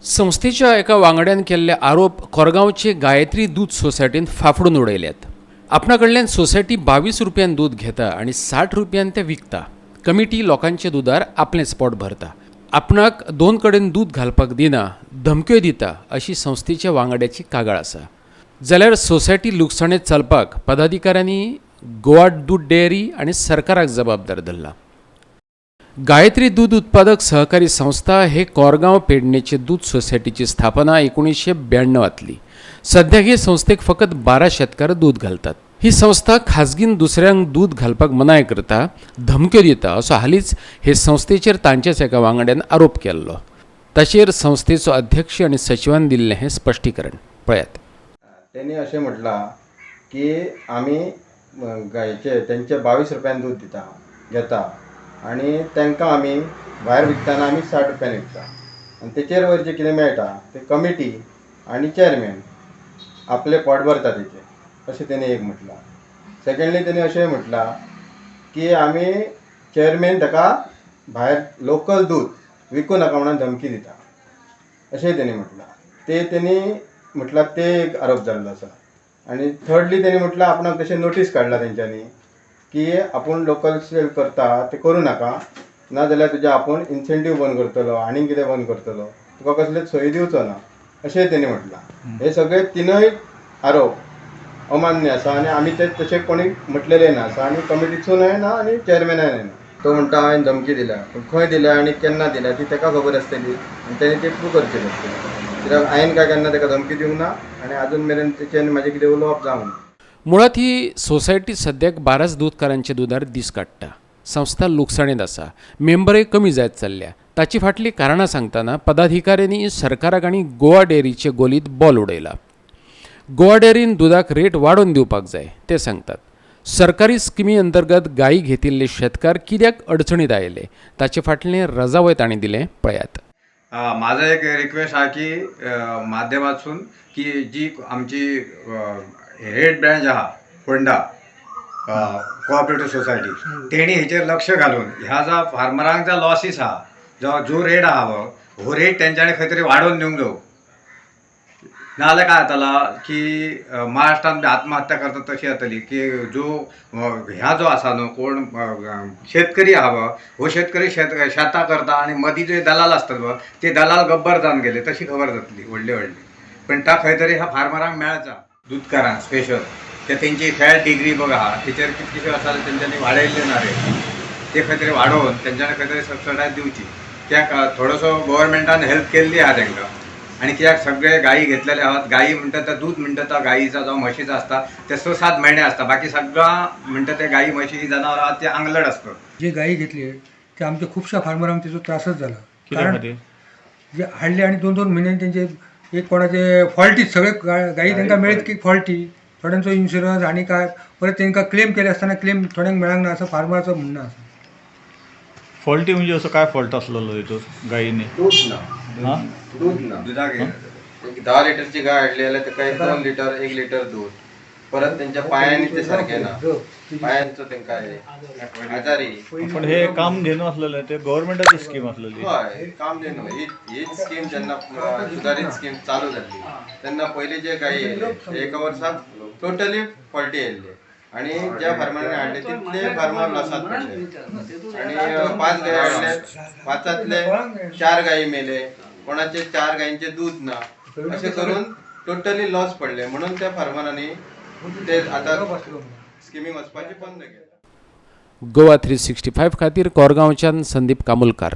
संस्थेच्या एका वांगड्यान केल्ले आरोप कोरगांवचे गायत्री दूध सोसायटीन फाफडून उडयल्यात। आपणाकडल्यान सोसायटी 22 रुपयान दूध घेता आणि 60 रुपयान ते विकता। कमिटी लोकांचे दुधार आपलेंच पोट भरता। आपणाक दोन कडेन दूध घालपाक दिना, धमक्यो दिता अशी संस्थेच्या वांगड्याची कागाळ आसा। जाल्यार सोसायटी लुकसाणीत चलपाक पदाधिकाऱ्यांनी गोवा दूध डेअरी आणि सरकाराक जबाबदार धरला। गायत्री दूध उत्पादक सहकारी संस्था हे कोरगांव पेडणेचे दूध सोसायटीची स्थापना 1992 सध्या हे संस्थेक फकत 12 शेतकार दूध घालतात। ही संस्था खाजगीन दुसऱ्यांक दूध घालपाक मनाय करता, धमक्यो दिता असो हालींच हे संस्थेचेर तांचेच एका वांगड्यान आरोप केल्लो। ताचेर संस्थेचो अध्यक्ष आणि सचिवान दिल्लें हें स्पश्टीकरण पळयात। त्यांनी असे म्हटला की आम्ही गायचे त्यांचे 22 रुपयान दूध घेता आणि तांकां आमी भायर विकताना आमी 60 रुपयान विकता आणि तेचेर वयर जे कितें मेळटा ते कमिटी आणि चेअरमॅन आपले पोट भरता तेचे अशें तेणी एक म्हटलां। सेकंडली तेणी अशें म्हटलां की आमी चेअरमॅन ताका भायर लोकल दूध विकूं नाका म्हणून धमकी दिता अशेंय तेणी म्हटलां। ते तेणी म्हटलां ते एक आरोप जाल्लो आसा। आणि थर्डली तेणी म्हटलां आपणाक तशें नोटीस काडला तेंच्यांनी की आपूण लोकल सेल करता ते करूं नाका, नाजाल्यार तुजें आपूण इन्सेंटीव बंद करतलो आनी कितें बंद करतलो, तुका कसलेच सोयी दिवचो ना अशें तेणी म्हटलां। हे सगळे तिनूय आरोप अमान्य आसा आणि आमी ते तशें कोणी म्हटलेले ना आसा आणि कमिटीसूनय ना आणि चेअरमॅनाय ना। तो म्हणटा हांवें धमकी दिल्या, पूण खंय दिल्या आणि केन्ना दिल्या ती ताका खबर आसतली आणि तेणी ती प्रूव करची पडटली। कित्याक हांवें काय केन्ना ताका धमकी दिवंक ना आणि अजून मेरेन तेचेर म्हाजें कितें उलोवप जावंक ना। मुळात ही सोसायटी सद्याक 12 दूधकारांच्या दुधार दीस काडटा। संस्था लुकसाणीत आसा, मेंबरय कमी जायत चल्ल्या। ताची फाटली कारणां सांगतना पदाधिकाऱ्यांनी सरकाराक आनी गोवा डेअरीचे गोलीत बॉल उडयला। गोवा डेअरीन दुधाक रेट वाडोवन दिवपाक जाय ते सांगतात। सरकारी स्किमी अंतर्गत गायी घेतिल्ले शेतकार कित्याक अडचणीत आयले ताचे फाटलें रजावय तांणी दिलें पळयात। माझा एक रिक्वेस्ट आहे की माध्यमातून की जी आमची हेड ब्रँच आहा फोंडा कोऑपरेटिव्ह सोसायटी तेणी हेचेर लक्ष घालून ह्या जो फार्मरांक जो लॉसीस आहा जो रेट आहा हो रेट तेंच्यांनी खंय तरी वाडोवन दिवंक जाय। नाजाल्यार काय जाताला की महाराष्ट्रांत आत्महत्या करतात तशी जातली की जो ह्या जो आसा न्हू कोण शेतकरी आहा हो शेतकरी शेतां करता आणि मदीं जे दलाल आसतात ते दलाल गब्बर जावन गेले तशी खबर जातली व्हडली पण ता खंय तरी ह्या फार्मरांक मेळचा दूधकारांक स्पेशल ते तेंची फॅट डिग्री बघा तेचेर कितलेशे आसा तेंच्यांनी वाडयल्ले ना रे ते खंय तरी वाडोवन तेंच्यांनी खंय तरी सबसिडायज दिवची। कित्याक थोडोसो गव्हर्मेंटान हेल्प केल्ली आहा तांकां आणि कित्याक सगळे गायी घेतलेले आहात। गायी म्हणटात ते दूध म्हणटात त्या गायीचा जो म्हशीचा असता ते 6-7 महिने असता, बाकी सगळं म्हणटात ते गायी म्हशी जनावर आहात ते आंगलड असतं। जे गायी घेतली ते आमच्या खुबशा फार्मरांक त्याचो त्रासच झाला, कारण जे हाडले आणि 2-2 महिन्यांनी त्यांचे एक कोणाचे फॉल्टी सगळे गायी तांकां मेळत की फॉल्टी, थोड्यांचो इन्शुरन्स आणि काय परत तांकां क्लेम केले असताना क्लेम थोड्यांक मेळांक ना असं फार्मराचं म्हणणं आसा। फॉल्टी म्हणजे असं काय फॉल्ट असलेलो हितून गायीने? दूध ना दुधाक 10 लिटरची गाय हाडली जाल्यार ताका 2 लिटर 1 लिटर दूध, परत त्यांच्या पायांनी ते सारखे ना, पायांचो तांकां आजारी। पण हे काम घेणं असलेलं ते गव्हर्नमेंटाची स्कीम असलेली। हय काम देणं ही स्कीम जेन्ना सुधारित स्कीम चालू जाल्ली तेन्ना पयलीं जे गायी येयले एका वर्साक टोटली फॉल्टी येयल्ले आणि ज्या फार्मरांनी हाडले तितले फार्मर लॉसात पडले आणि 5 गायी हाडले, 5तांतले 4 गायी मेले, कोणाचे 4 गायींचे दूध ना, असे करून टोटली लॉस पडले। म्हणून त्या फार्मरांनी ते आता स्किमींग वचपाची बंद केली। गोवा 365 खातीर कोरगांवच्यान संदीप कामुलकार।